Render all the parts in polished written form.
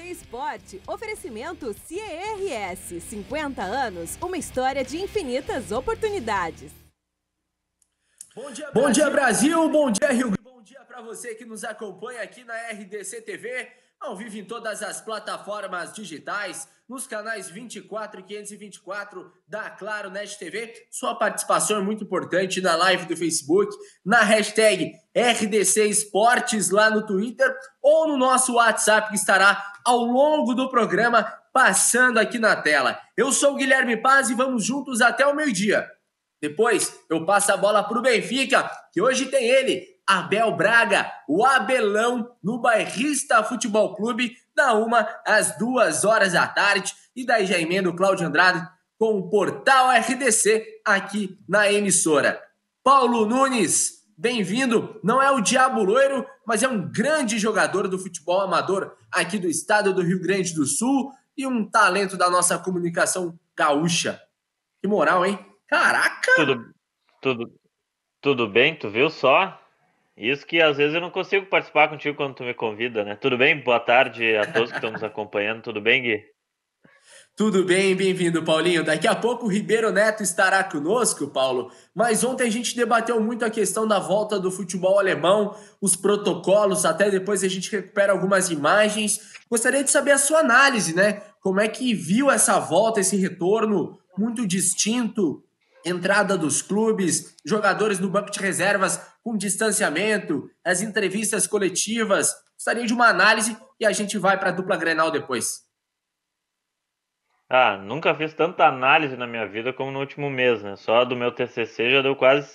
Esporte, oferecimento CERS, 50 anos, uma história de infinitas oportunidades. Bom dia, Brasil, bom dia, Rio Grande, bom dia para você que nos acompanha aqui na RDC TV, ao vivo em todas as plataformas digitais, nos canais 24 e 524 da Claro Net TV. Sua participação é muito importante na live do Facebook, na hashtag RDC Esportes lá no Twitter ou no nosso WhatsApp que estará ao longo do programa passando aqui na tela. Eu sou o Guilherme Paz e vamos juntos até o meio-dia. Depois eu passo a bola para o Benfica, que hoje tem ele, Abel Braga, o Abelão, no Bairrista Futebol Clube, da 1 às 2 horas da tarde. E daí já emenda o Cláudio Andrade com o Portal RDC aqui na emissora. Paulo Nunes, bem-vindo. Não é o Diabo Loiro, mas é um grande jogador do futebol amador aqui do estado do Rio Grande do Sul e um talento da nossa comunicação gaúcha. Que moral, hein? Caraca! Tudo bem, tu viu só? Isso que às vezes eu não consigo participar contigo quando tu me convida, né? Tudo bem? Boa tarde a todos que estão nos acompanhando. Tudo bem, Gui? Tudo bem, bem-vindo, Paulinho. Daqui a pouco o Ribeiro Neto estará conosco, Paulo. Mas ontem a gente debateu muito a questão da volta do futebol alemão, os protocolos, até depois a gente recupera algumas imagens. Gostaria de saber a sua análise, né? Como é que viu essa volta, esse retorno muito distinto? Entrada dos clubes, jogadores no banco de reservas com distanciamento, as entrevistas coletivas. Gostaria de uma análise e a gente vai para a dupla Grenal depois. Nunca fiz tanta análise na minha vida como no último mês, né? Só do meu TCC já deu quase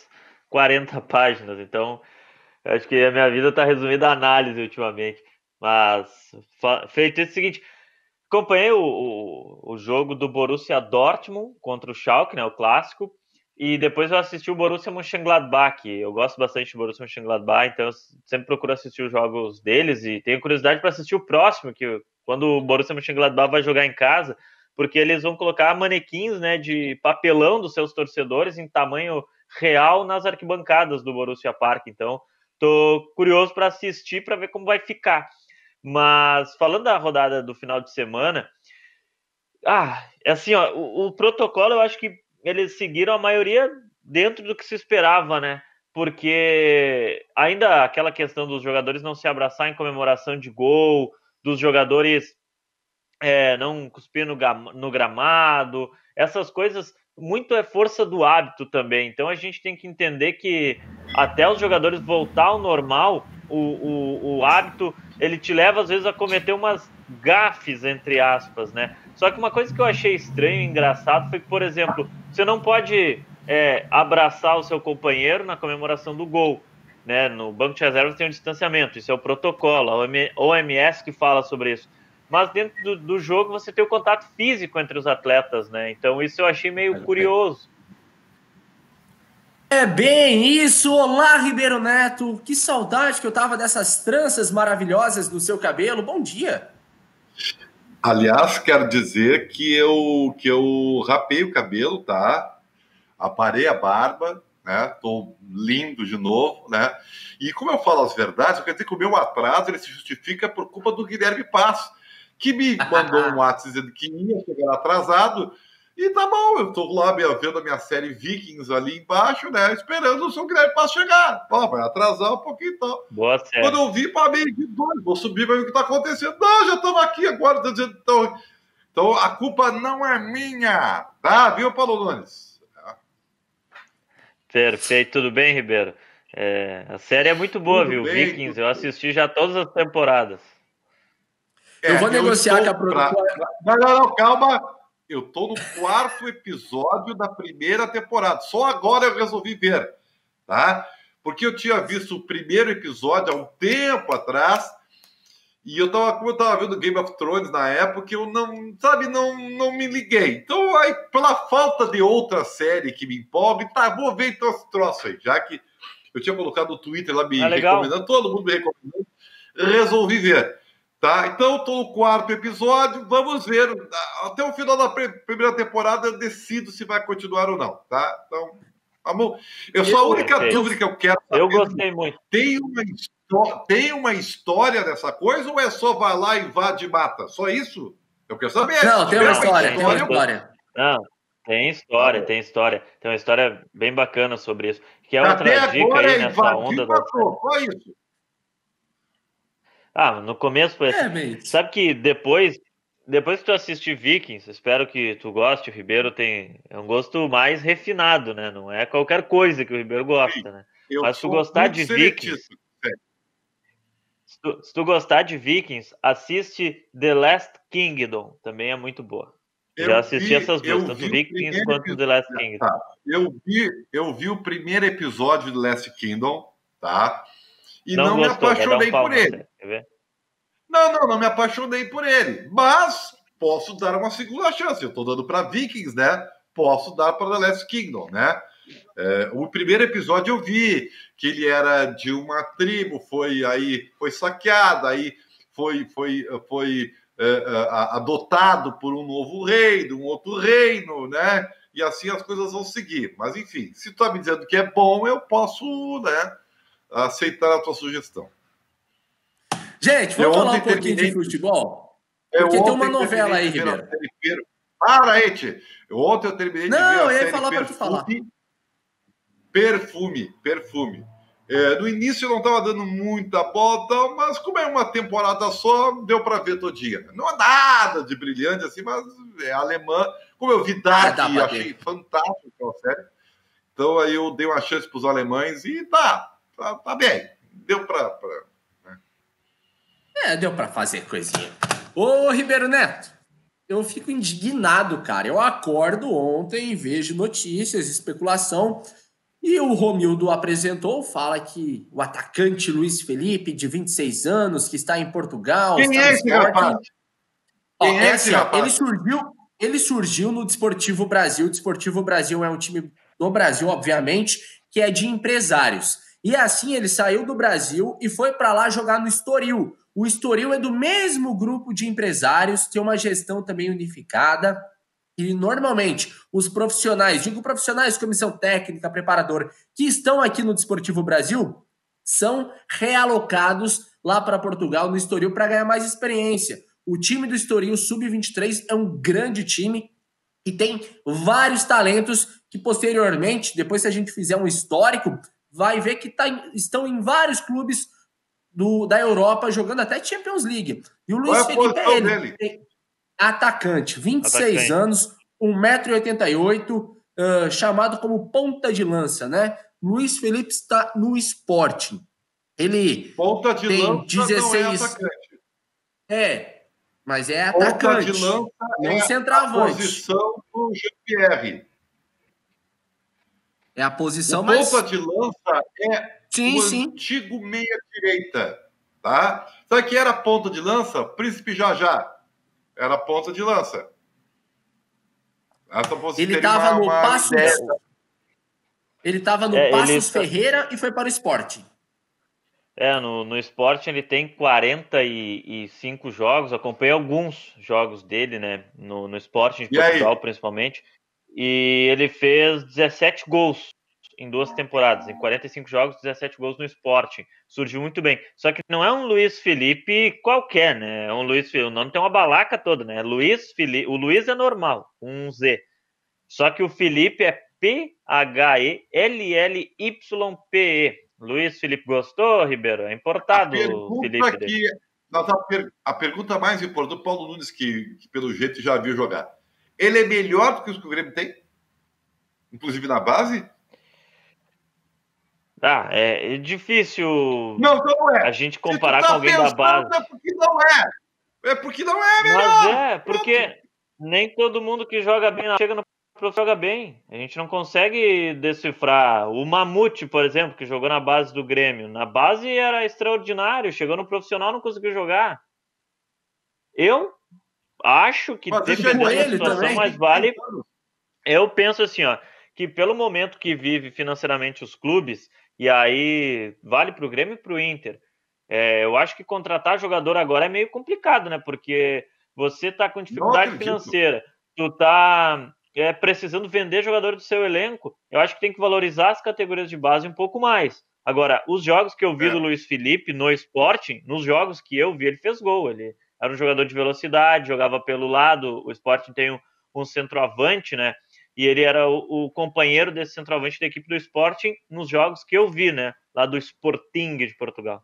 40 páginas, então acho que a minha vida está resumida a análise ultimamente. Mas, feito isso, é o seguinte, acompanhei o jogo do Borussia Dortmund contra o Schalke, né, o clássico, e depois eu assisti o Borussia Mönchengladbach. Eu gosto bastante do Borussia Mönchengladbach, então eu sempre procuro assistir os jogos deles e tenho curiosidade para assistir o próximo, que quando o Borussia Mönchengladbach vai jogar em casa, porque eles vão colocar manequins, né, de papelão dos seus torcedores em tamanho real nas arquibancadas do Borussia Park. Então, tô curioso para assistir, para ver como vai ficar. Mas, falando da rodada do final de semana, é assim, ó, o protocolo eu acho que eles seguiram a maioria dentro do que se esperava, né? Porque ainda aquela questão dos jogadores não se abraçar em comemoração de gol, dos jogadores não cuspir no gramado, essas coisas, muito é força do hábito também. Então a gente tem que entender que até os jogadores voltar ao normal, o hábito, ele te leva às vezes a cometer umas gafes, entre aspas, né? Só que uma coisa que eu achei estranho e engraçado foi que, por exemplo, você não pode abraçar o seu companheiro na comemoração do gol, né? No banco de reservas tem um distanciamento, isso é o protocolo, a OMS que fala sobre isso. Mas dentro do jogo você tem o contato físico entre os atletas, né? Então isso eu achei meio curioso. É bem isso! Olá, Ribeiro Neto! Que saudade que eu tava dessas tranças maravilhosas no seu cabelo. Bom dia! Aliás, quero dizer que eu rapei o cabelo, tá? Aparei a barba, né? Tô lindo de novo, né? E como eu falo as verdades, eu quero dizer que o meu atraso ele se justifica por culpa do Guilherme Paz, que me mandou um WhatsApp dizendo que ia chegar atrasado. E tá bom, eu tô lá vendo a minha série Vikings ali embaixo, né? Esperando o seu Guilherme Paz chegar. Vai atrasar um pouquinho e tal. Boa série. Quando eu vi, meio de dois, vou subir para ver o que tá acontecendo. Não, já estamos aqui agora. Então a culpa não é minha, tá? Viu, Paulo Nunes? Perfeito, tudo bem, Ribeiro? A série é muito boa, Tudo viu? bem, Vikings, eu assisti já todas as temporadas. Eu vou negociar com a produtora. Não, calma. Eu tô no 4º episódio da primeira temporada. Só agora eu resolvi ver, tá? Porque eu tinha visto o primeiro episódio há um tempo atrás e como eu tava vendo Game of Thrones na época, eu não me liguei. Então, aí, pela falta de outra série que me empolga, vou ver então esse troço aí, já que eu tinha colocado no Twitter lá me recomendando, todo mundo me recomendando, resolvi ver. Tá? Então, estou no 4º episódio, vamos ver. Até o final da primeira temporada eu decido se vai continuar ou não. Tá? Então, Eu sou a única dúvida que eu quero saber. Eu gostei muito. Tem uma história dessa coisa ou é só vai lá, invade e mata? Só isso? Eu quero saber. Não, tem uma história, tem uma história. Não, tem história, tem história. Tem uma história bem bacana sobre isso. Que é Até outra dica agora aí nessa onda da... Só isso. No começo foi assim. Sabe que depois que tu assistir Vikings, espero que tu goste, o Ribeiro é um gosto mais refinado, né? Não é qualquer coisa que o Ribeiro gosta, né? Mas se tu gostar de Vikings, se tu gostar de Vikings, assiste The Last Kingdom, também é muito boa. Já assisti essas duas, tanto Vikings quanto The Last Kingdom. Tá. Eu vi o primeiro episódio do Last Kingdom, tá? E não me apaixonei por ele. Quer ver? Não me apaixonei por ele. Mas posso dar uma segunda chance. Eu tô dando para Vikings, né? Posso dar para The Last Kingdom, né? O primeiro episódio eu vi que ele era de uma tribo, foi saqueado, aí foi adotado por um novo rei, de um outro reino, né? E assim as coisas vão seguir. Mas enfim, se tu tá me dizendo que é bom, eu posso, né, aceitar a tua sugestão. Gente, vamos falar um pouquinho de futebol? Porque tem uma novela aí, Ribeiro. Para, Eti! Ontem eu terminei de ver a série eu ia falar para tu falar. Perfume. No início eu não estava dando muita bola, mas como é uma temporada só, deu para ver todinha. Não é nada de brilhante assim, mas é alemã. Como eu vi Dark e achei fantástico aquela série. Então aí eu dei uma chance para os alemães e tá bem. Deu para... deu para fazer coisinha. Ô, Ribeiro Neto, eu fico indignado, cara. Eu acordo ontem, vejo notícias, especulação, e o Romildo fala que o atacante Luiz Felipe, de 26 anos, que está em Portugal... Quem é esse rapaz? Ele surgiu no Desportivo Brasil. O Desportivo Brasil é um time do Brasil, obviamente, que é de empresários. E assim ele saiu do Brasil e foi para lá jogar no Estoril. O Estoril é do mesmo grupo de empresários, tem uma gestão também unificada. E normalmente os profissionais, comissão técnica, preparador, que estão aqui no Desportivo Brasil, são realocados lá para Portugal, no Estoril, para ganhar mais experiência. O time do Estoril Sub-23 é um grande time e tem vários talentos que posteriormente, depois se a gente fizer um histórico, vai ver que estão em vários clubes da Europa, jogando até Champions League. E o Luiz Felipe é ele. Atacante, 26 anos, 1,88 m, chamado como ponta de lança, né? Luiz Felipe está no Sporting. Ele ponta de tem lança 16... não é atacante. Mas é atacante. Ponta de lança não centroavante. A posição do Jean-Pierre. É a posição mais... Ponta de lança é antigo meia-direita, tá? Sabe que era ponta de lança? Príncipe Jajá. Era ponta de lança. Ele estava no Passos... Ele estava no Passos Ferreira e foi para o Sporting. No Sporting ele tem 45 jogos. Acompanhei alguns jogos dele, né? No Sporting de Portugal, principalmente. E ele fez 17 gols em 2 temporadas. Em 45 jogos, 17 gols no Sporting. Surgiu muito bem. Só que não é um Luiz Felipe qualquer, né? É um Luiz Felipe. O nome tem uma balaca toda, né? Luiz Felipe. O Luiz é normal, um Z. Só que o Felipe é P-H-E-L-L-Y-P-E. Luiz Felipe gostou, Ribeiro? É importado o Felipe dele. A pergunta mais importante do Paulo Nunes, que pelo jeito já viu jogar. Ele é melhor do que os que o Grêmio tem? Inclusive na base? É difícil não é. A gente comparar com alguém da base. É porque não é. É porque não é melhor. Mas porque nem todo mundo que joga bem chega no profissional joga bem. A gente não consegue decifrar. O Mamute, por exemplo, que jogou na base do Grêmio. Na base era extraordinário. Chegou no profissional, não conseguiu jogar. Eu acho que dependendo da situação, mas vale... Eu penso assim, que pelo momento que vive financeiramente os clubes, e aí vale para o Grêmio e para o Inter. Eu acho que contratar jogador agora é meio complicado, né? Porque você tá com dificuldade financeira, tu tá precisando vender jogador do seu elenco. Eu acho que tem que valorizar as categorias de base um pouco mais. Agora, os jogos que eu vi do Luiz Felipe no Sporting, nos jogos que eu vi, ele fez gol. Ele era um jogador de velocidade, jogava pelo lado. O Sporting tem um centroavante, né? E ele era o companheiro desse centroavante da equipe do Sporting nos jogos que eu vi, né? Lá do Sporting de Portugal.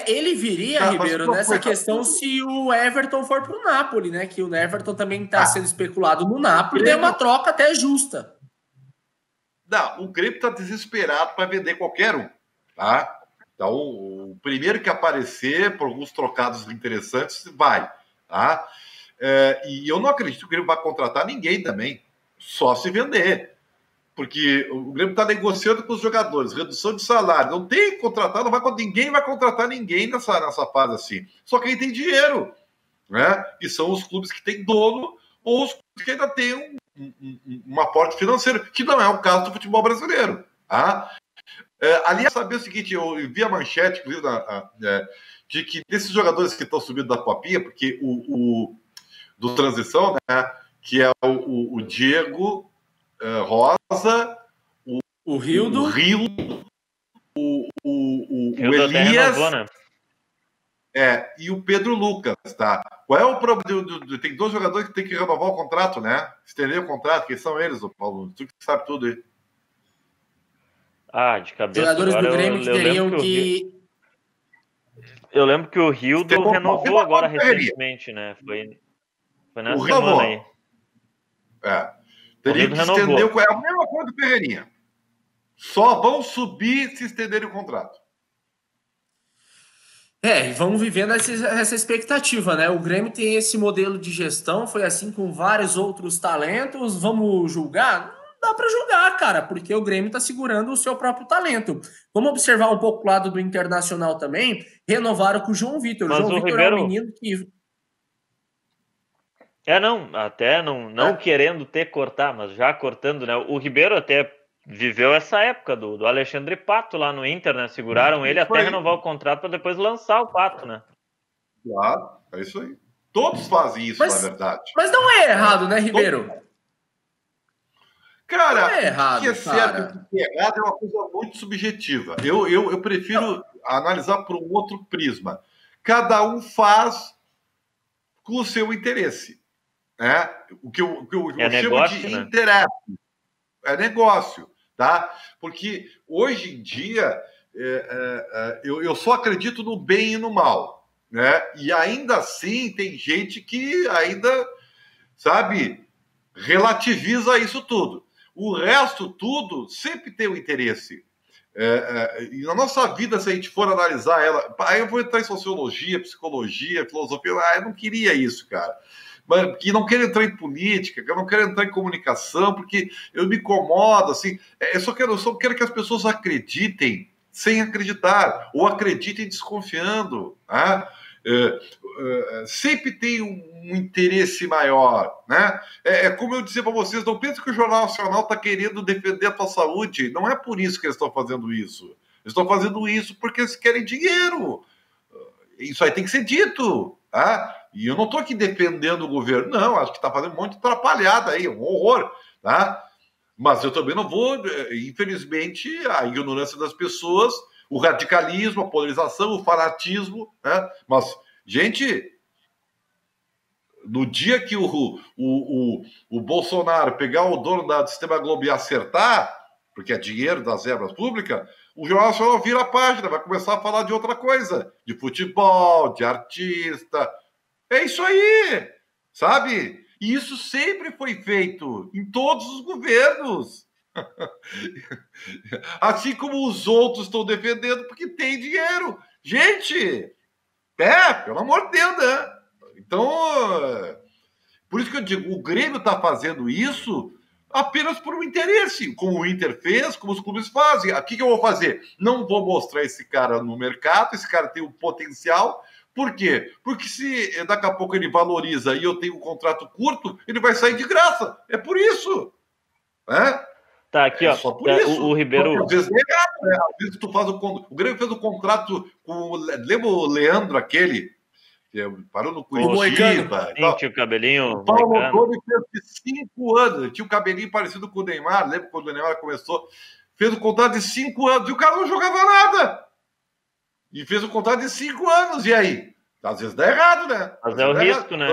Ele viria, Ribeiro, nessa questão se o Everton for pro Napoli, né? Que o Everton também está sendo especulado no Napoli, é uma troca até justa. Não, o Grêmio está desesperado para vender qualquer um, tá? Então, o primeiro que aparecer, por alguns trocados interessantes, vai, tá? E eu não acredito que o Grêmio vai contratar ninguém também, só se vender. Porque o Grêmio está negociando com os jogadores, redução de salário, não tem que contratar, ninguém vai contratar ninguém nessa fase assim. Só quem tem dinheiro, né? Que são os clubes que têm dono ou os clubes que ainda têm um aporte financeiro, que não é o caso do futebol brasileiro. Tá? Aliás, saber o seguinte, eu vi a manchete, inclusive, de que desses jogadores que estão subindo da Copinha, porque do Transição, né? Que é o Diego Rosa, o Rildo, o Elias, renovou, né? E o Pedro Lucas, tá? Qual é o problema? Tem 2 jogadores que tem que renovar o contrato, né? Estender o contrato, quem são eles, Paulo? Tu que sabe tudo aí. De cabeça. Jogadores do Grêmio que teriam que... Eu lembro que o Rildo renovou agora recentemente, né? Foi nessa semana aí. Teria que estender é a mesma coisa do Ferreirinha. Só vão subir se estenderem o contrato. E vamos vivendo essa expectativa, né? O Grêmio tem esse modelo de gestão, foi assim com vários outros talentos. Vamos julgar? Não dá para julgar, cara, porque o Grêmio tá segurando o seu próprio talento. Vamos observar um pouco o lado do Internacional também. Renovaram com o João Vitor. O João Vitor Ribeiro... é um menino que... não querendo cortar, mas já cortando, né? O Ribeiro até viveu essa época do Alexandre Pato lá no Inter, né? Seguraram ele até renovar o contrato para depois lançar o Pato, né? Claro, é isso aí. Todos fazem isso, na verdade. Mas não é errado, né, Ribeiro? Cara, não é errado, o que é certo e o que é errado é uma coisa muito subjetiva. Eu prefiro analisar por um outro prisma. Cada um faz com o seu interesse. O que eu chamo de interesse. É negócio, tá? Porque hoje em dia eu só acredito no bem e no mal, né? E ainda assim tem gente que ainda, sabe, relativiza isso tudo. O resto tudo sempre tem um interesse. E na nossa vida, se a gente for analisar ela... Aí eu vou entrar em sociologia, psicologia, filosofia... eu não queria isso, cara. Que não quero entrar em política, que eu não quero entrar em comunicação, porque eu me incomodo, assim. Eu só quero que as pessoas acreditem sem acreditar, ou acreditem desconfiando. Né? Sempre tem um interesse maior. Né? Como eu dizia para vocês, não pense que o Jornal Nacional está querendo defender a tua saúde. Não é por isso que eles estão fazendo isso. Eles estão fazendo isso porque eles querem dinheiro. Isso aí tem que ser dito, tá? E eu não estou aqui defendendo o governo, não, acho que está fazendo um monte de atrapalhada aí, um horror, tá? Mas eu também não vou, infelizmente, a ignorância das pessoas, o radicalismo, a polarização, o fanatismo, né? Mas, gente, no dia que o Bolsonaro pegar o dono do Sistema Globo e acertar, porque é dinheiro das verbas públicas, o Jornal Nacional vira a página, vai começar a falar de outra coisa, de futebol, de artista. É isso aí, sabe? E isso sempre foi feito em todos os governos. Assim como os outros estão defendendo porque tem dinheiro. Gente, pelo amor de Deus, né? Então, por isso que eu digo, o Grêmio está fazendo isso apenas por um interesse, como o Inter fez, como os clubes fazem. O que eu vou fazer? Não vou mostrar esse cara no mercado, esse cara tem um potencial. Por quê? Porque se daqui a pouco ele valoriza e eu tenho um contrato curto, ele vai sair de graça. É por isso. Né? Tá, aqui, ó. Só por isso. O Ribeiro... Às vezes é errado, né? Às vezes tu faz o Grêmio fez o contrato com... Lembra o Leandro, aquele parou no Moicano. Curitiba. Sim, tinha o cabelinho. O Paulo moicano. Otoni fez 5 anos. Tinha um cabelinho parecido com o Neymar. Lembra quando o Neymar começou? Fez um contrato de 5 anos. E o cara não jogava nada. E fez um contrato de 5 anos. E aí? Às vezes dá errado, né? Mas é o risco, né?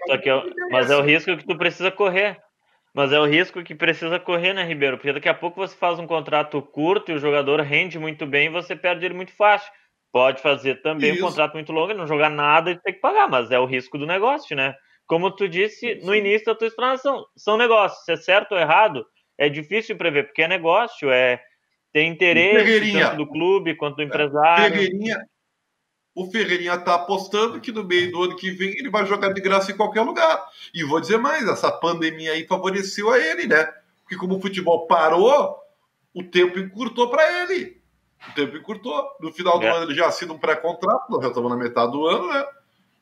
Então, mas é o risco que tu precisa correr. Mas é o risco que precisa correr, né, Ribeiro? Porque daqui a pouco você faz um contrato curto e o jogador rende muito bem e você perde ele muito fácil. Pode fazer também um contrato muito longo e não jogar nada e ter que pagar, mas é o risco do negócio, né? Como tu disse no início da tua explanação, são negócios. Se é certo ou errado, é difícil prever, porque é negócio, tem interesse tanto do clube quanto do empresário. O Ferreirinha está apostando que no meio do ano que vem ele vai jogar de graça em qualquer lugar. E vou dizer mais, essa pandemia aí favoreceu a ele, né? Porque como o futebol parou, o tempo encurtou para ele. O tempo encurtou. No final do ano ele já assina um pré-contrato, nós já estamos na metade do ano, né?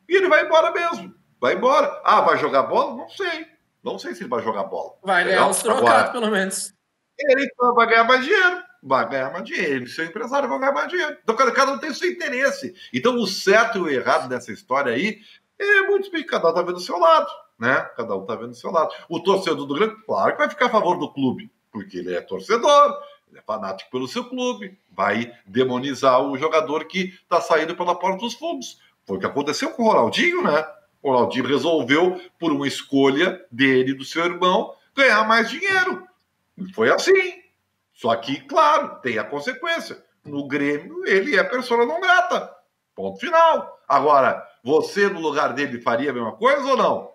E ele vai embora mesmo. Vai embora. Ah, vai jogar bola? Não sei. Não sei se ele vai jogar bola. Vai ganhar uns trocados, pelo menos. Ele vai ganhar mais dinheiro. Vai ganhar mais dinheiro. Ele e seu empresário vão ganhar mais dinheiro. Então, cada um tem o seu interesse. Então, o certo e o errado dessa história aí é muito bem. Cada um está vendo o seu lado, né? Cada um está vendo o seu lado. O torcedor do Grêmio, claro que vai ficar a favor do clube, porque ele é torcedor, ele é fanático pelo seu clube, vai demonizar o jogador que está saindo pela porta dos fundos. Foi o que aconteceu com o Ronaldinho, né? O Ronaldinho resolveu, por uma escolha dele e do seu irmão, ganhar mais dinheiro. E foi assim. Só que, claro, tem a consequência. No Grêmio, ele é persona não grata. Ponto final. Agora, você no lugar dele faria a mesma coisa ou não?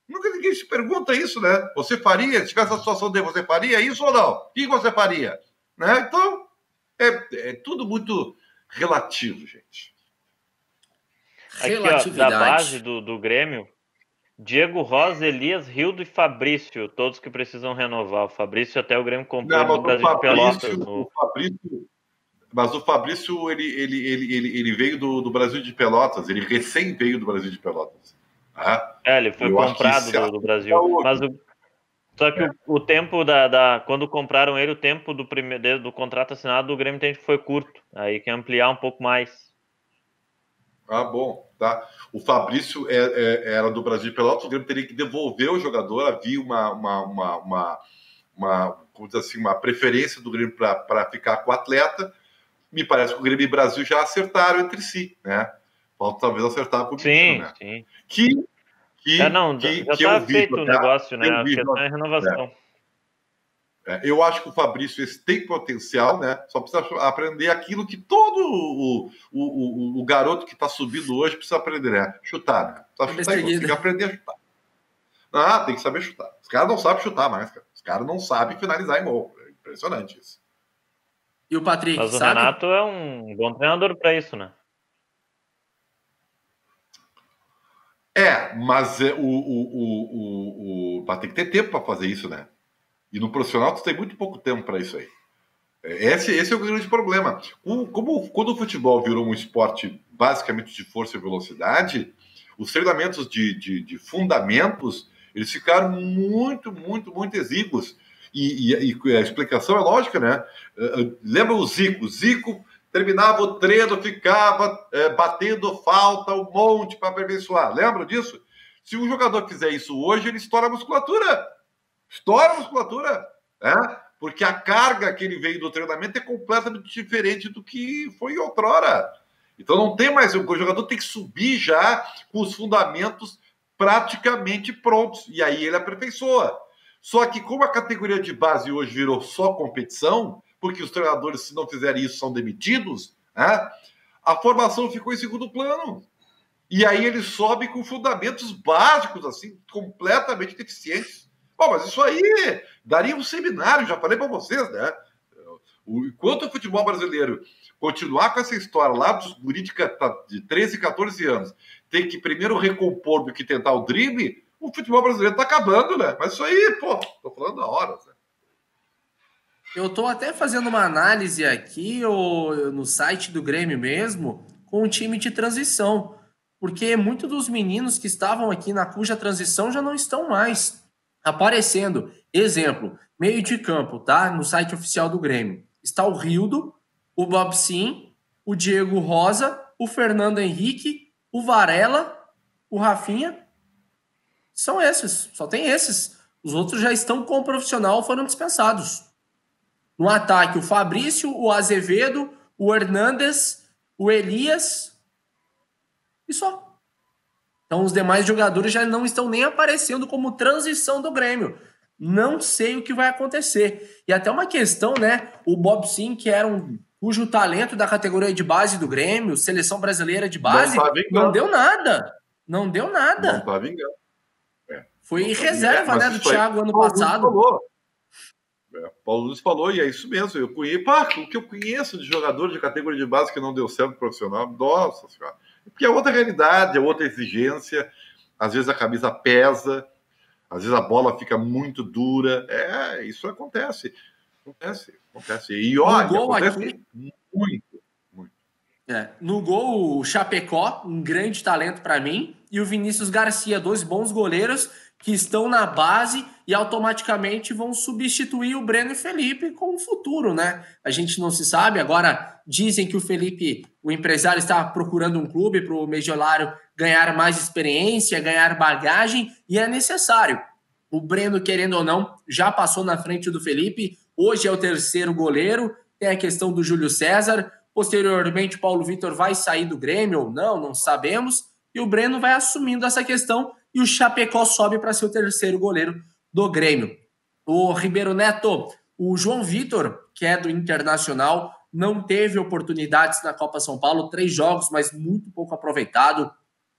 Nunca ninguém se pergunta isso, né? Você faria? Se tivesse a situação dele, você faria isso ou não? O que você faria? Né? Então, é tudo muito relativo, gente. Aqui, ó, da base do Grêmio, Diego Rosa, Elias, Rildo e Fabrício, todos que precisam renovar. O Fabrício até o Grêmio comprou do Brasil de Pelotas. Mas o Fabrício, ele veio do Brasil de Pelotas, ele recém veio do Brasil de Pelotas. Ele foi comprado do Brasil. Mas só que o tempo quando compraram ele, o tempo do contrato assinado do Grêmio entende que foi curto. Aí quer ampliar um pouco mais. Bom, tá. O Fabrício era do Brasil de Pelotas, o Grêmio teria que devolver o jogador. Havia como dizer assim, uma preferência do Grêmio para ficar com o atleta. Me parece que o Grêmio e o Brasil já acertaram entre si, né? Falta talvez acertar com o Grêmio, né? Sim. Já estava feito o negócio, né? A questão é a renovação. Eu acho que o Fabrício tem potencial, né? Só precisa aprender aquilo que todo o garoto que está subindo hoje precisa aprender, né? Chutar, né? Tem que aprender a chutar. Tem que saber chutar. Os caras não sabem chutar mais, cara. Os caras não sabem finalizar em gol. É impressionante isso. E o Patrick, mas o Renato é um bom treinador para isso, né? Mas tem que ter tempo para fazer isso, né? E no profissional tu tem muito pouco tempo para isso aí. Esse é o grande problema. Quando o futebol virou um esporte basicamente de força e velocidade, os treinamentos de fundamentos, eles ficaram muito, muito, muito exíguos. E a explicação é lógica, né? Lembra o Zico? Zico terminava o treino, ficava batendo falta um monte para aperfeiçoar. Lembra disso? Se um jogador fizer isso hoje, ele estoura a musculatura. Porque a carga que ele veio do treinamento é completamente diferente do que foi outrora. Então não tem mais, o jogador tem que subir já com os fundamentos praticamente prontos, e aí ele aperfeiçoa. Só que como a categoria de base hoje virou só competição, porque os treinadores, se não fizerem isso, são demitidos, a formação ficou em segundo plano. E aí ele sobe com fundamentos básicos, assim, completamente deficientes. Mas isso aí daria um seminário, já falei para vocês, né? Enquanto o futebol brasileiro continuar com essa história lá dos guri de 13, 14 anos, tem que primeiro recompor do que tentar o drible, o futebol brasileiro está acabando, né? Mas isso aí, tô falando há horas, né? Eu tô até fazendo uma análise aqui no site do Grêmio mesmo, com o time de transição, porque muitos dos meninos que estavam aqui na cuja transição já não estão mais aparecendo. Exemplo, meio de campo, tá? No site oficial do Grêmio. Está o Rildo, o Bob Sim, o Diego Rosa, o Fernando Henrique, o Varela, o Rafinha. São esses, só tem esses. Os outros já estão com o profissional, foram dispensados. No ataque, o Fabrício, o Azevedo, o Hernandes, o Elias e só. Então os demais jogadores já não estão nem aparecendo como transição do Grêmio. Não sei o que vai acontecer. E até uma questão, né? O Bob Sim, que era cujo talento da categoria de base do Grêmio, seleção brasileira de base, não deu nada. Não deu nada. Não tá vingando. Foi reserva, né, do Thiago ano passado. Paulo Luiz falou, e é isso mesmo. Eu conheço, o que eu conheço de jogador de categoria de base que não deu certo profissional, nossa senhora. Porque é outra realidade, é outra exigência. Às vezes a camisa pesa, às vezes a bola fica muito dura. Isso acontece. Acontece. E olha, acontece aqui, muito. No gol, o Chapecó, um grande talento para mim, e o Vinícius Garcia, 2 bons goleiros que estão na base e automaticamente vão substituir o Breno e Felipe com o futuro, né? A gente não se sabe, agora dizem que o Felipe, o empresário, está procurando um clube para o Mediolário ganhar mais experiência, ganhar bagagem, e é necessário. O Breno, querendo ou não, já passou na frente do Felipe, hoje é o 3º goleiro, tem a questão do Júlio César, posteriormente o Paulo Vitor vai sair do Grêmio ou não sabemos, e o Breno vai assumindo essa questão, e o Chapecó sobe para ser o 3º goleiro do Grêmio. O Ribeiro Neto, o João Vitor, que é do Internacional, não teve oportunidades na Copa São Paulo, 3 jogos, mas muito pouco aproveitado.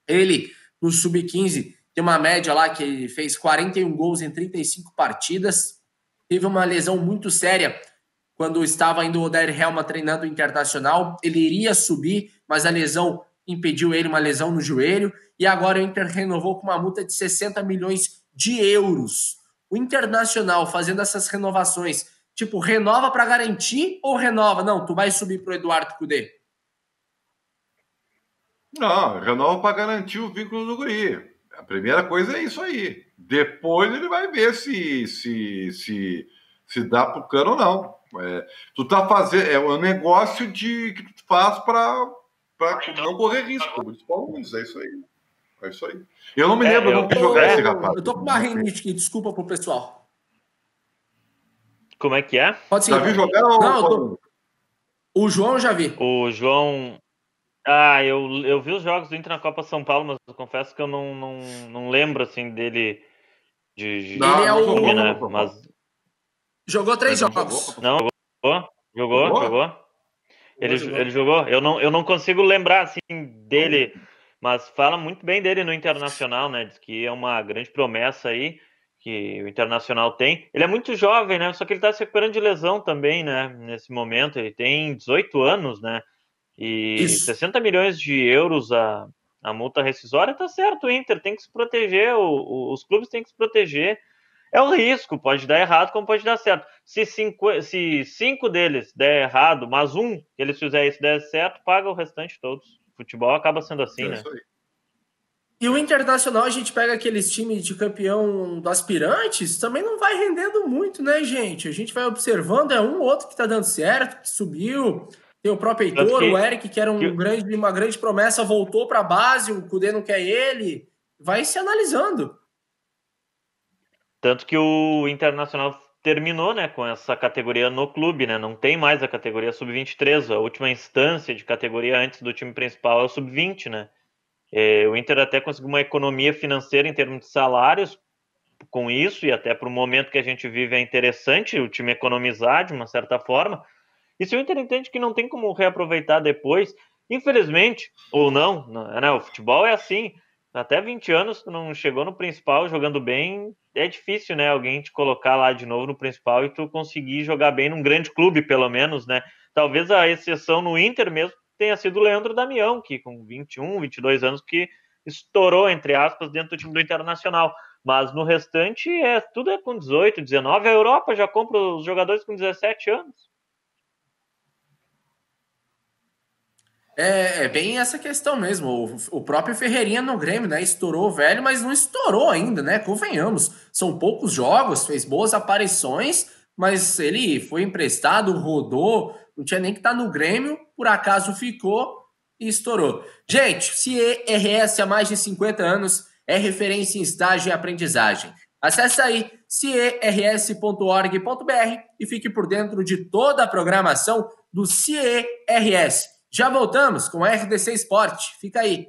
Ele, no Sub-15, tem uma média lá que ele fez 41 gols em 35 partidas, teve uma lesão muito séria quando estava indo o Odair Helma treinando o Internacional. Ele iria subir, mas a lesão impediu ele, uma lesão no joelho, e agora o Inter renovou com uma multa de 60 milhões de euros. O Internacional fazendo essas renovações, tipo, renova para garantir ou renova? Não, tu vai subir pro Eduardo Cudê. Não, renova para garantir o vínculo do guri. A primeira coisa é isso aí. Depois ele vai ver se dá pro cano ou não. Tu tá fazendo, é um negócio que tu faz para não correr risco. Como eles falam, é isso aí. É isso aí. Eu não me lembro, eu não vi jogar esse rapaz. Eu tô com uma rinite aqui, desculpa pro pessoal. Como é que é? Pode ser. Já viu jogar ou não? O João eu já vi. O João... eu vi os jogos do Inter na Copa São Paulo, mas eu confesso que eu não lembro, assim, dele ele é o... time, né? Mas... Jogou 3 jogos. Não, jogou. Ele jogou. Eu não consigo lembrar, assim, dele, mas fala muito bem dele no Internacional, né? Diz que é uma grande promessa aí que o Internacional tem. Ele é muito jovem, né? Só que ele tá se recuperando de lesão também, né? Nesse momento. Ele tem 18 anos, né? E Isso. 60 milhões de euros a multa rescisória, tá certo. O Inter tem que se proteger, os clubes têm que se proteger. É um risco, pode dar errado como pode dar certo. Se 5 deles der errado, mas um que eles fizerem isso der certo, paga o restante todos. Futebol acaba sendo assim, né? E o Internacional, a gente pega aqueles times de campeão do aspirantes, também não vai rendendo muito, né, gente? A gente vai observando, é um ou outro que tá dando certo, que subiu. Tem o próprio Heitor, o Eric, que era uma grande promessa, voltou para a base, o Cudê não quer ele. Vai se analisando. Tanto que o Internacional terminou, né, com essa categoria no clube, né? Não tem mais a categoria sub-23. A última instância de categoria antes do time principal é o sub-20, né? O Inter até conseguiu uma economia financeira em termos de salários com isso, e até para o momento que a gente vive é interessante o time economizar de uma certa forma. E se o Inter entende que não tem como reaproveitar depois, infelizmente, ou não, né, o futebol é assim, até 20 anos tu não chegou no principal jogando bem, é difícil, né, alguém te colocar lá de novo no principal e tu conseguir jogar bem num grande clube, pelo menos, né. Talvez a exceção no Inter mesmo tenha sido o Leandro Damião, que com 21, 22 anos, que estourou, entre aspas, dentro do time do Internacional. Mas no restante, tudo é com 18, 19. A Europa já compra os jogadores com 17 anos. É bem essa questão mesmo. O próprio Ferreirinha no Grêmio, né? Estourou velho, mas não estourou ainda, né? Convenhamos. São poucos jogos, fez boas aparições, mas ele foi emprestado, rodou, não tinha nem que estar no Grêmio, por acaso ficou e estourou. Gente, CIE-RS há mais de 50 anos é referência em estágio e aprendizagem. Acesse aí ciers.org.br e fique por dentro de toda a programação do CIE-RS. Já voltamos com a RDC Esporte. Fica aí.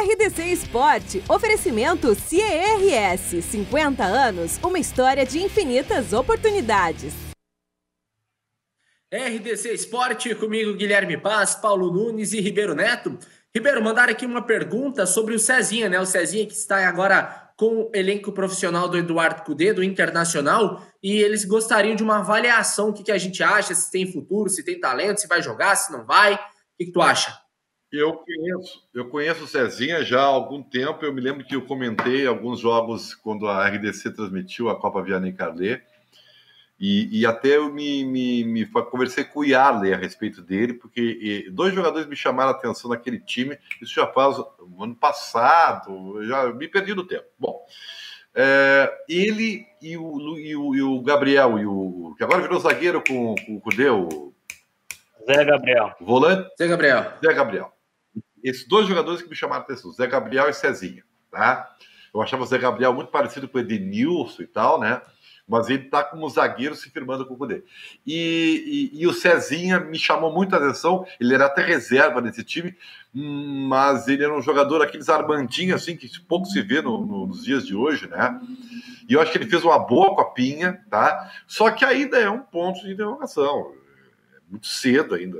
RDC Esporte, oferecimento CIERS, 50 anos, uma história de infinitas oportunidades. RDC Esporte, comigo Guilherme Paz, Paulo Nunes e Ribeiro Neto. Ribeiro, mandaram aqui uma pergunta sobre o Cezinha, né? O Cezinha que está agora com o elenco profissional do Eduardo Cudê, do Internacional, e eles gostariam de uma avaliação, o que a gente acha, se tem futuro, se tem talento, se vai jogar, se não vai. O que tu acha? Eu conheço o Cezinha já há algum tempo. Eu me lembro que eu comentei alguns jogos quando a RDC transmitiu a Copa Vianney Carlet. E até eu conversei com o Yarley a respeito dele, porque dois jogadores me chamaram a atenção naquele time. Isso já faz um ano passado, eu já me perdi no tempo. Bom, ele e o Gabriel, que agora virou zagueiro com o Cudê, o Zé Gabriel. O volante? Zé Gabriel. Esses dois jogadores que me chamaram a atenção, Zé Gabriel e Cezinha, tá? Eu achava o Zé Gabriel muito parecido com o Edenilson e tal, né? Mas ele tá como zagueiro se firmando com o Cudê. E o Cezinha me chamou muito a atenção, ele era até reserva nesse time, mas ele era um jogador, aqueles armandinhos assim, que pouco se vê nos dias de hoje, né? E eu acho que ele fez uma boa copinha, tá? Só que ainda é um ponto de interrogação, é muito cedo ainda.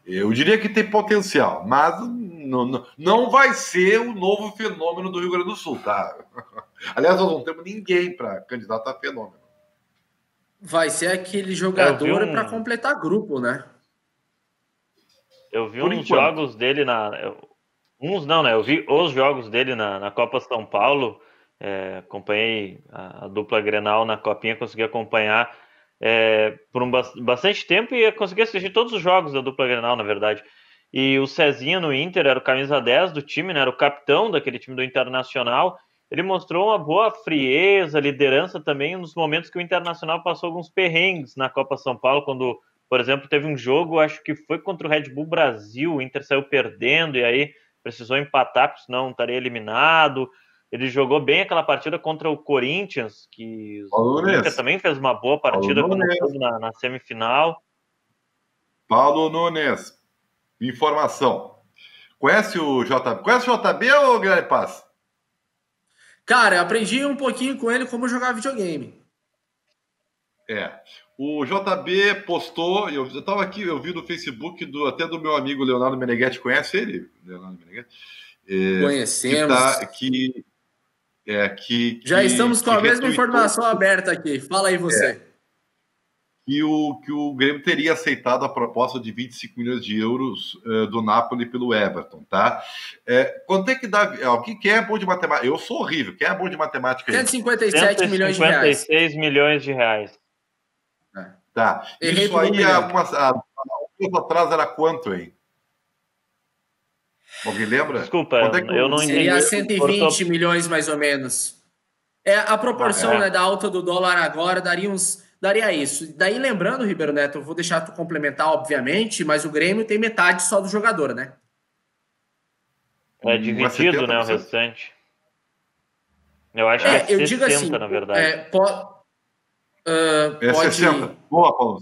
Eu diria que tem potencial, mas não vai ser o novo fenômeno do Rio Grande do Sul, tá? Aliás, nós não temos ninguém para candidato a fenômeno. Vai ser aquele jogador para completar grupo, né? Eu vi uns jogos dele eu vi os jogos dele na Copa São Paulo. Acompanhei a dupla Grenal na Copinha, consegui acompanhar por bastante tempo e consegui assistir todos os jogos da dupla Grenal, na verdade. E o Cezinha no Inter era o camisa 10 do time, né? Era o capitão daquele time do Internacional. Ele mostrou uma boa frieza, liderança também nos momentos que o Internacional passou alguns perrengues na Copa São Paulo, quando, por exemplo, teve um jogo, acho que foi contra o Red Bull Brasil, o Inter saiu perdendo e aí precisou empatar, porque senão estaria eliminado. Ele jogou bem aquela partida contra o Corinthians, que o Inter também fez uma boa partida na semifinal. Paulo Nunes, informação. Conhece o JB? Conhece o JB ou Guilherme Paz? Cara, eu aprendi um pouquinho com ele como jogar videogame. O JB postou, eu estava aqui, eu vi no Facebook até do meu amigo Leonardo Meneghetti. Conhece ele? Leonardo Meneghetti? Conhecemos. Já estamos com a mesma informação aberta aqui. Fala aí você. Que o Grêmio teria aceitado a proposta de 25 milhões de euros do Napoli pelo Everton, tá? Quanto é que dá? Quem é bom de matemática? Eu sou horrível. Quem é bom de matemática? 157 milhões de reais. 156 milhões de reais. Tá. Isso aí, há um tempo atrás, era quanto, hein? Alguém lembra? Desculpa, eu não entendi. Seria 120 milhões, mais ou menos. A proporção da alta do dólar agora daria isso. Daí, lembrando, Ribeiro Neto, eu vou deixar tu complementar, obviamente, mas o Grêmio tem metade só do jogador, né? É dividido, né, o restante. Eu acho que é 60, digo assim, na verdade. Pode... 60. Boa, Paulo.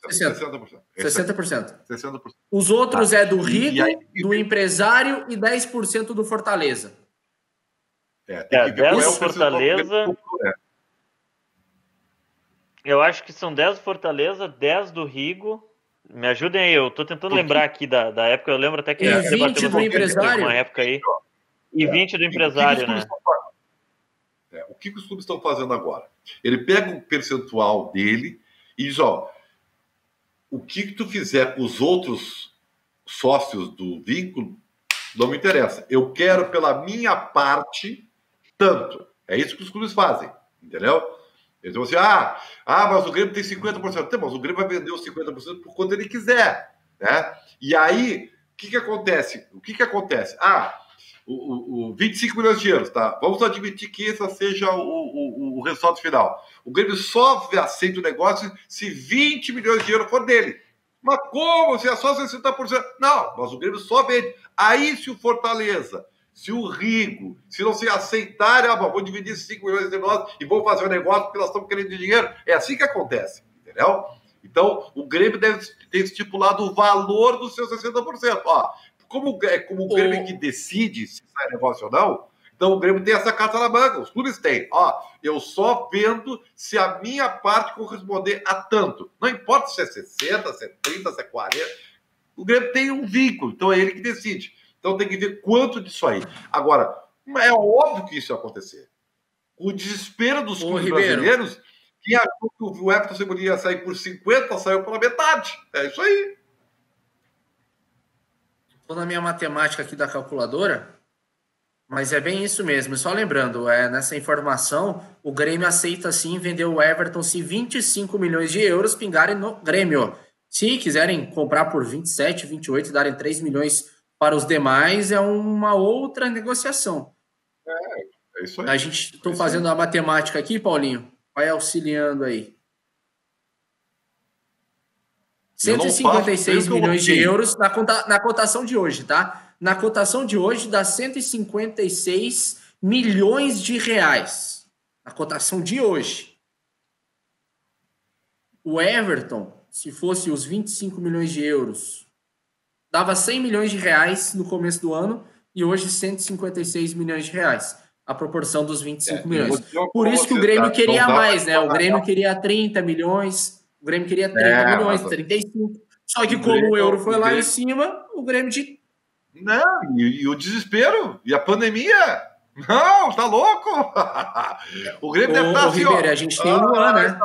60%. 60%. Os outros é do Rigo, do empresário e 10% do Fortaleza. 10 do Fortaleza. Eu acho que são 10 do Fortaleza, 10 do Rigo. Me ajudem aí, eu tô tentando lembrar aqui da época, eu lembro até que... E 20 do empresário. Uma época aí. E 20 do empresário, né? O que os clubes estão fazendo agora? Ele pega um percentual dele e diz, o que tu fizer com os outros sócios do vínculo não me interessa. Eu quero, pela minha parte, tanto. É isso que os clubes fazem, entendeu? Eles vão assim, mas o Grêmio tem 50%. Mas o Grêmio vai vender os 50% por quanto ele quiser, né? E aí, o que acontece? O 25 milhões de euros, tá? Vamos admitir que esse seja o resultado final. O Grêmio só aceita o negócio se 20 milhões de euros for dele. Mas como? Se é só 60%? Não, mas o Grêmio só vende. Aí, se o Fortaleza, se o Rigo, se não se aceitarem, vou dividir esses 5 milhões entre nós e vou fazer o negócio porque nós estamos querendo dinheiro. É assim que acontece, entendeu? Então, o Grêmio deve ter estipulado o valor dos seus 60%. Como o Grêmio é que decide se sai negócio ou não, então o Grêmio tem essa carta na manga, os clubes têm. Eu só vendo se a minha parte corresponder a tanto. Não importa se é 60, se é 30, se é 40. O Grêmio tem um vínculo, então é ele que decide. Então tem que ver quanto disso aí. Agora, é óbvio que isso ia acontecer. O desespero dos clubes brasileiros, quem achou que o Everton Cebolinha ia sair por 50, saiu pela metade. É isso aí. Estou na minha matemática aqui da calculadora, mas é bem isso mesmo. Só lembrando, nessa informação, o Grêmio aceita sim vender o Everton se 25 milhões de euros pingarem no Grêmio. Se quiserem comprar por 27, 28 e darem 3 milhões para os demais, é uma outra negociação. É isso aí. A gente está fazendo a matemática aqui, Paulinho. Vai auxiliando aí. 156 milhões de euros na cotação de hoje, tá? Na cotação de hoje dá 156 milhões de reais. Na cotação de hoje. O Everton, se fosse os 25 milhões de euros, dava 100 milhões de reais no começo do ano e hoje 156 milhões de reais. A proporção dos 25 milhões. Por isso que o Grêmio queria mais, né? O Grêmio queria 30 milhões... O Grêmio queria 30 milhões, 35. Só que como o euro foi lá em cima, o Grêmio de... Não, e o desespero? E a pandemia? Não, tá louco? O Grêmio deve estar assim, Ribeiro, a gente tem o Luan, né?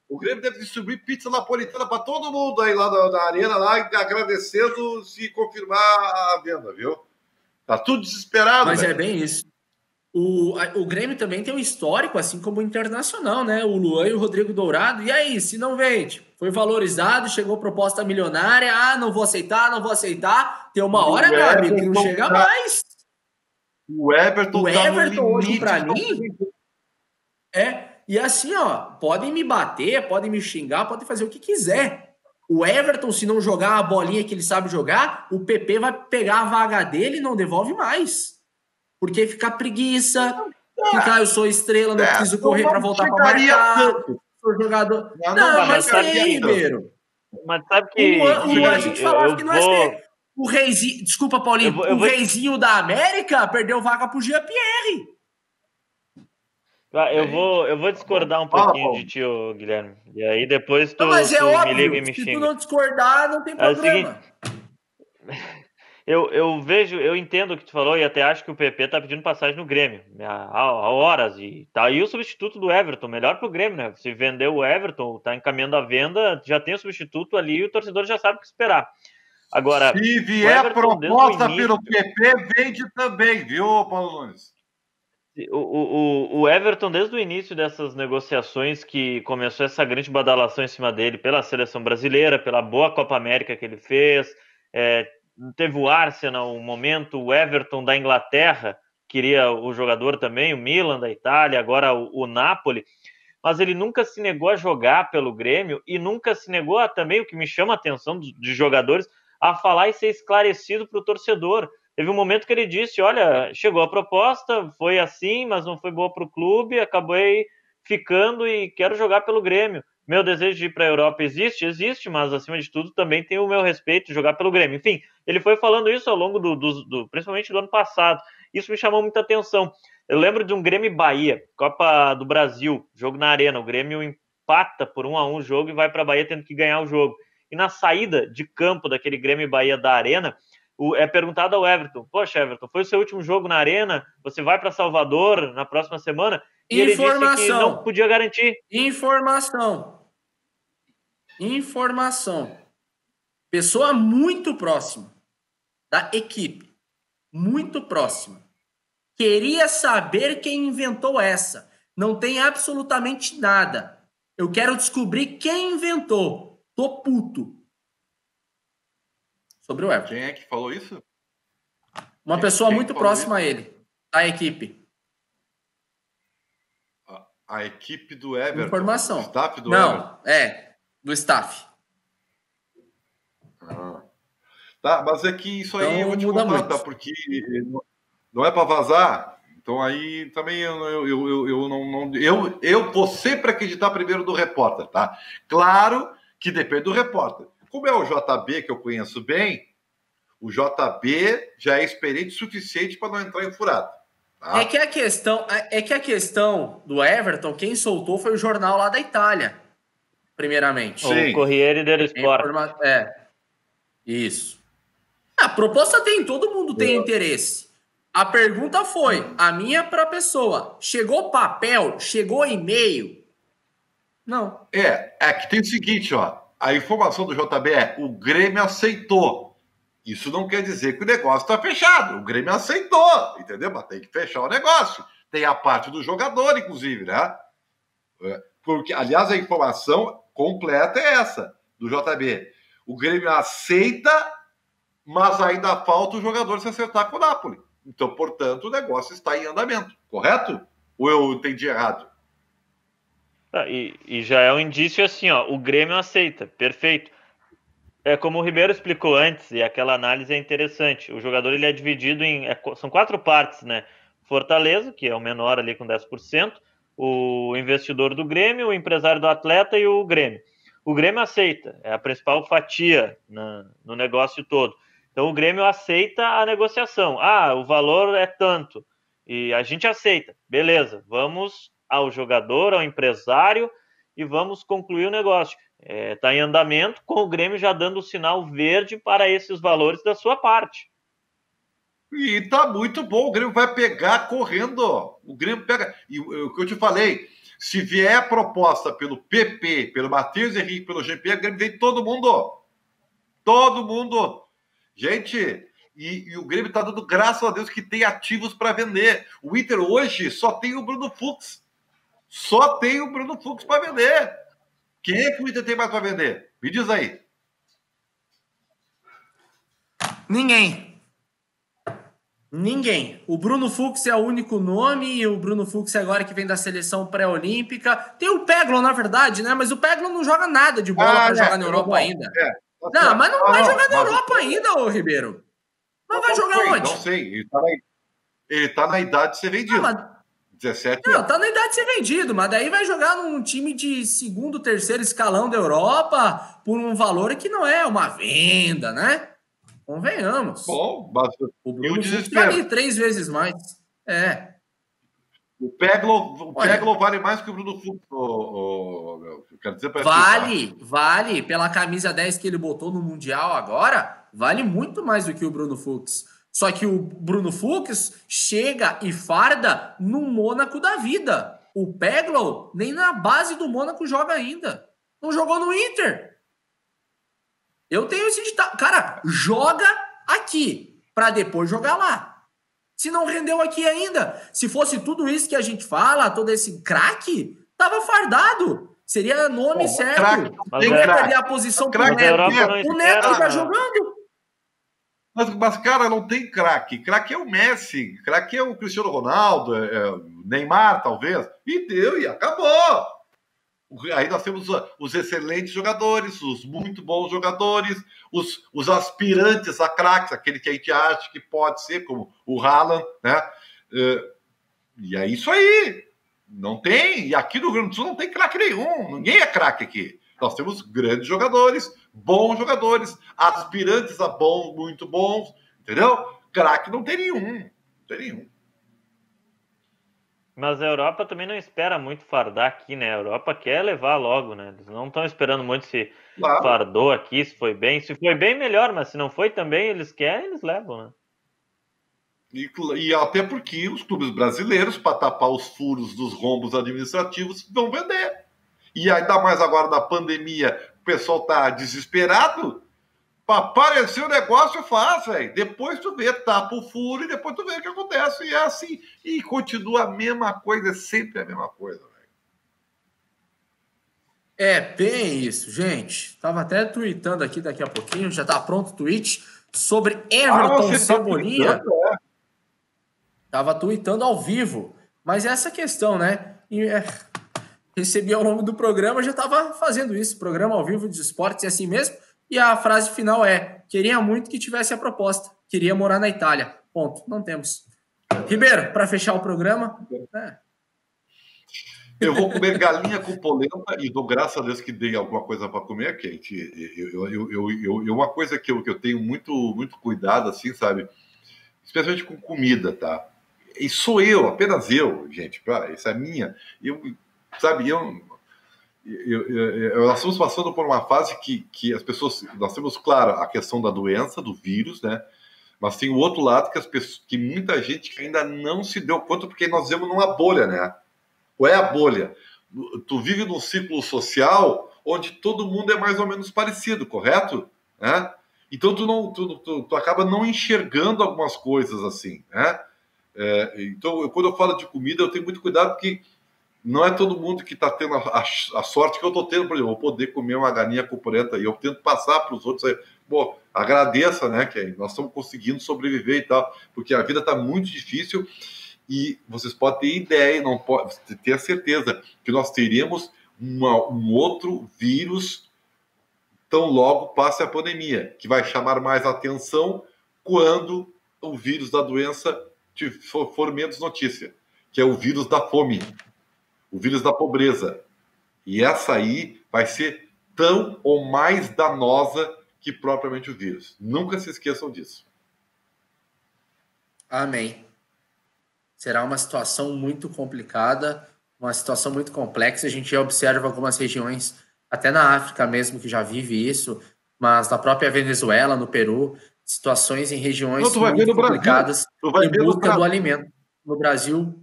O Grêmio deve distribuir pizza napolitana para todo mundo aí lá na arena, lá, agradecendo se confirmar a venda, viu? Tá tudo desesperado. Mas é bem isso. O Grêmio também tem um histórico, assim como o Internacional, né? O Luan e o Rodrigo Dourado. E aí, se não vende? Foi valorizado, chegou proposta milionária. Não vou aceitar. Tem uma hora, meu amigo, que não chega mais. O Everton hoje, pra mim... E assim, podem me bater, podem me xingar, podem fazer o que quiser. O Everton, se não jogar a bolinha que ele sabe jogar, o PP vai pegar a vaga dele e não devolve mais. Porque fica preguiça, eu sou estrela, não preciso correr para voltar para marcar, sou jogador. Não, mas tem, Ribeiro. Mas sabe que... A gente falava que não é ser o reizinho... Desculpa, Paulinho. O reizinho da América perdeu vaga pro Jean-Pierre. Eu vou discordar um pouquinho de ti, Guilherme. E aí depois tu, mas tu óbvio, me liga e me xinga. Se tu não discordar, não tem problema. Eu entendo o que tu falou e até acho que o PP tá pedindo passagem no Grêmio há horas e tá aí o substituto do Everton, melhor pro Grêmio, né? Se vender o Everton, tá encaminhando a venda, já tem o substituto ali e o torcedor já sabe o que esperar. Agora, se vier proposta pelo PP, vende também, viu, Paulo Nunes? O Everton, desde o início dessas negociações que começou essa grande badalação em cima dele pela seleção brasileira, pela boa Copa América que ele fez, teve o Arsenal, um momento, o Everton da Inglaterra, queria o jogador também, o Milan da Itália, agora o Napoli, mas ele nunca se negou a jogar pelo Grêmio e nunca se negou a também, o que me chama a atenção de jogadores, a falar e ser esclarecido para o torcedor. Teve um momento que ele disse, olha, chegou a proposta, foi assim, mas não foi boa para o clube, acabei ficando e quero jogar pelo Grêmio. Meu desejo de ir para a Europa existe, mas acima de tudo também tem o meu respeito de jogar pelo Grêmio. Enfim, ele foi falando isso ao longo principalmente do ano passado. Isso me chamou muita atenção. Eu lembro de um Grêmio e Bahia, Copa do Brasil, jogo na Arena. O Grêmio empata por 1-1 o jogo e vai para a Bahia tendo que ganhar o jogo. E na saída de campo daquele Grêmio e Bahia da Arena, é perguntado ao Everton, poxa, Everton, foi o seu último jogo na Arena? Você vai para Salvador na próxima semana? E ele disse que não podia garantir. Informação. Pessoa muito próxima da equipe. Muito próxima. Queria saber quem inventou essa. Não tem absolutamente nada. Eu quero descobrir quem inventou. Tô puto. Sobre o Everton. Quem é que falou isso? Uma pessoa quem muito falou próxima isso? a ele, da equipe. A equipe do Everton. Informação. O staff do Não, Everton. do staff. Tá, mas é que isso aí Então, eu vou te muda contar, muito. tá? Porque não é para vazar. Então aí também eu vou sempre acreditar primeiro do repórter, tá? Claro que depende do repórter. Como é o JB, que eu conheço bem, o JB já é experiente o suficiente para não entrar em furado. Tá? É que a questão do Everton, quem soltou foi o jornal lá da Itália, primeiramente. O Corriere dello Sport. Isso. A proposta tem, todo mundo tem interesse. A pergunta foi, a minha para a pessoa, chegou papel, chegou e-mail? Não. É que tem o seguinte, ó, a informação do JB é, o Grêmio aceitou. Isso não quer dizer que o negócio está fechado. O Grêmio aceitou, entendeu? Mas tem que fechar o negócio. Tem a parte do jogador, inclusive, né? Porque, aliás, a informação completa é essa, do JB. O Grêmio aceita, mas ainda falta o jogador se acertar com o Napoli. Então, portanto, o negócio está em andamento, correto? Ou eu entendi errado? E já é um indício assim, ó, o Grêmio aceita, perfeito. É como o Ribeiro explicou antes, e aquela análise é interessante. O jogador ele é dividido em... são 4 partes, né? Fortaleza, que é o menor ali com 10%, o investidor do Grêmio, o empresário do atleta e o Grêmio. O Grêmio aceita, é a principal fatia no negócio todo. Então o Grêmio aceita a negociação. O valor é tanto. E a gente aceita. Beleza, vamos ao jogador, ao empresário e vamos concluir o negócio. Está em andamento, com o Grêmio já dando o sinal verde para esses valores da sua parte. E tá muito bom, o Grêmio vai pegar correndo. O Grêmio pega. E o que eu te falei, se vier a proposta pelo PP, pelo Matheus Henrique, pelo GP, o Grêmio vem todo mundo. Todo mundo. Gente, e o Grêmio tá dando graças a Deus que tem ativos para vender. O Inter hoje só tem o Bruno Fux. Só tem o Bruno Fux para vender. Quem é que o Inter tem mais para vender? Me diz aí. Ninguém. O Bruno Fux é o único nome, e o Bruno Fux é agora que vem da seleção pré-olímpica. Tem o Peglo, na verdade, né? Mas o Peglo não joga nada de bola para jogar na Europa ainda. Não, mas não vai jogar na Europa ainda, ô Ribeiro. Não vai jogar onde? Não sei. Ele tá na idade de ser vendido. 17 anos. Não, tá na idade de ser vendido, mas daí vai jogar num time de segundo, terceiro escalão da Europa por um valor que não é uma venda, né? Convenhamos. Bom, mas o Bruno vale 3 vezes mais. O Peglo vale mais que o Bruno Fux. Quero dizer vale. Pela camisa 10 que ele botou no Mundial agora, vale muito mais do que o Bruno Fux. Só que o Bruno Fux chega e farda no Mônaco da vida. O Peglo nem na base do Mônaco joga ainda. Não jogou no Inter. Eu tenho esse ditado. Cara, joga aqui para depois jogar lá. Se não rendeu aqui ainda. Se fosse tudo isso que a gente fala, todo esse craque, tava fardado. Seria nome certo. Não ia perder a posição pro Neto. O Neto tá jogando. Mas, cara, não tem craque. Craque é o Messi, craque é o Cristiano Ronaldo, o Neymar, talvez. E deu, e acabou. Aí nós temos os excelentes jogadores, os muito bons jogadores, os aspirantes a craques, aquele que a gente acha que pode ser, como o Haaland, né? E é isso aí. Não tem. E aqui no Rio Grande do Sul não tem craque nenhum. Ninguém é craque aqui. Nós temos grandes jogadores, bons jogadores, aspirantes a bons, muito bons, entendeu? Craque não tem nenhum. Não tem nenhum. Mas a Europa também não espera muito fardar aqui, né? A Europa quer levar logo, né? Eles não estão esperando muito se fardou aqui, se foi bem. Se foi bem, melhor, mas se não foi também, eles querem, eles levam, né? E até porque os clubes brasileiros, para tapar os furos dos rombos administrativos, vão vender. E ainda mais agora na pandemia, o pessoal está desesperado. Pra aparecer o negócio, faz, velho. Depois tu vê, tapa o furo e depois tu vê o que acontece. E é assim. E continua a mesma coisa, é sempre a mesma coisa, velho. É bem isso, gente. Tava até tweetando aqui daqui a pouquinho, já tá pronto o tweet sobre Everton Cebolinha. Tava tweetando ao vivo. Mas essa questão, né? Recebi ao longo do programa, já tava fazendo isso. Programa ao vivo de esportes é assim mesmo. E a frase final é: queria muito que tivesse a proposta. Queria morar na Itália. Ponto. Não temos. Ribeiro, para fechar o programa. Eu vou comer galinha com polenta e dou graças a Deus que dei alguma coisa para comer, Kate. Uma coisa que eu tenho muito cuidado, assim, sabe? Especialmente com comida, tá? E sou eu, apenas eu, gente. Essa é minha. Nós estamos passando por uma fase que as pessoas... Nós temos, claro, a questão da doença, do vírus, né? Mas tem o outro lado que muita gente ainda não se deu conta, porque nós vivemos numa bolha, né? Qual é a bolha? Tu vive num ciclo social onde todo mundo é mais ou menos parecido, correto? Né? Então tu acaba não enxergando algumas coisas assim, né? Então, quando eu falo de comida, eu tenho muito cuidado, porque não é todo mundo que está tendo a sorte que eu estou tendo. Por exemplo, eu vou poder comer uma galinha com polenta e eu tento passar para os outros aí. Pô, agradeça, né, que nós estamos conseguindo sobreviver e tal, porque a vida está muito difícil. E vocês podem ter ideia, não pode ter a certeza que nós teremos um outro vírus tão logo passe a pandemia, que vai chamar mais atenção quando o vírus da doença for menos notícia, que é o vírus da fome, o vírus da pobreza. E essa aí vai ser tão ou mais danosa que propriamente o vírus. Nunca se esqueçam disso. Amém. Será uma situação muito complicada, uma situação muito complexa. A gente já observa algumas regiões, até na África mesmo, que já vive isso, mas na própria Venezuela, no Peru, situações em regiões muito complicadas em busca do alimento. No Brasil,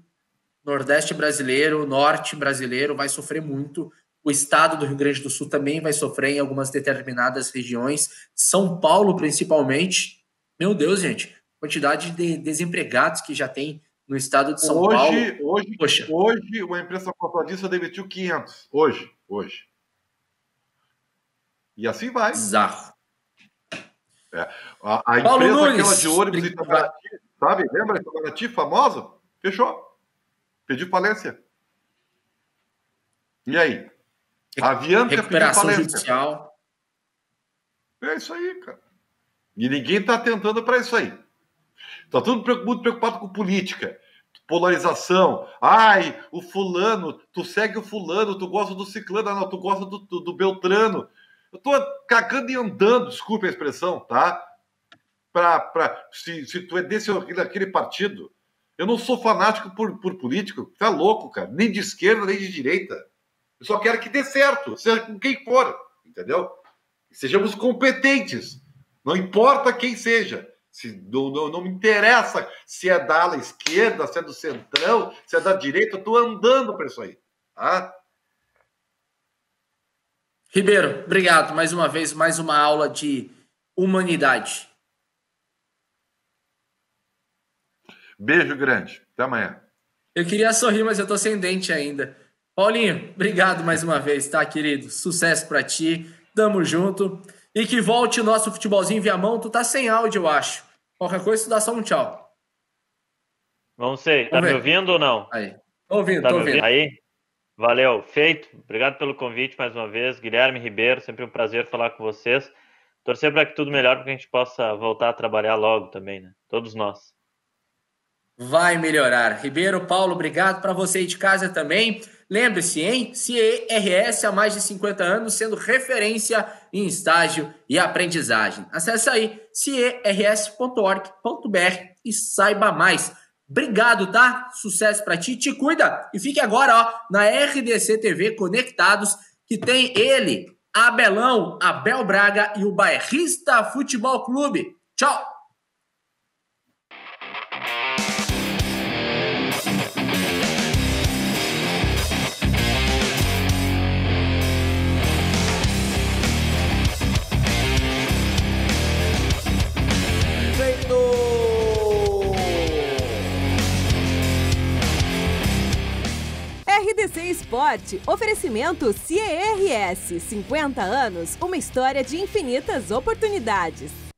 Nordeste brasileiro, Norte brasileiro vai sofrer muito. O estado do Rio Grande do Sul também vai sofrer em algumas determinadas regiões. São Paulo, principalmente. Meu Deus, gente, quantidade de desempregados que já tem no estado de São Paulo. Hoje, uma empresa contratista demitiu 500. Hoje. E assim vai. Bizarro. A empresa aquela de ônibus em Itamaraty, sabe? Lembra a Itamaraty, famosa? Fechou. Pediu falência. E aí? A Avianca recuperação pediu falência. Judicial. É isso aí, cara. E ninguém está atentando para isso aí. Está todo muito preocupado com política, polarização. Ai, o fulano, tu segue o fulano, tu gosta do ciclano, não, tu gosta do Beltrano. Eu tô cagando e andando, desculpe a expressão, tá? Se tu é desse ou daquele partido. Eu não sou fanático por político, tá louco, cara. Nem de esquerda, nem de direita. Eu só quero que dê certo, seja com quem for, entendeu? Sejamos competentes. Não importa quem seja. Não me interessa se é da ala esquerda, se é do centrão, se é da direita, eu estou andando para isso aí. Tá? Ribeiro, obrigado. Mais uma vez, mais uma aula de humanidade. Beijo grande. Até amanhã. Eu queria sorrir, mas eu tô sem dente ainda. Paulinho, obrigado mais uma vez, tá, querido? Sucesso para ti. Tamo junto. E que volte o nosso futebolzinho via mão. Tu tá sem áudio, eu acho. Qualquer coisa, tu dá só um tchau. Não sei. Tá me ouvindo ou não? Aí. Tô ouvindo. Aí? Valeu. Feito. Obrigado pelo convite mais uma vez. Guilherme Ribeiro, sempre um prazer falar com vocês. Torcer para que tudo melhore, para que a gente possa voltar a trabalhar logo também, né? Todos nós. Vai melhorar. Ribeiro, Paulo, obrigado. Para você aí de casa também. Lembre-se, hein? CERS há mais de 50 anos, sendo referência em estágio e aprendizagem. Acesse aí cers.org.br e saiba mais. Obrigado, tá? Sucesso para ti. Te cuida. E fique agora, ó, na RDC TV Conectados, que tem ele, Abelão, Abel Braga e o Bairrista Futebol Clube. Tchau! Esporte, oferecimento CIERS, 50 anos, uma história de infinitas oportunidades.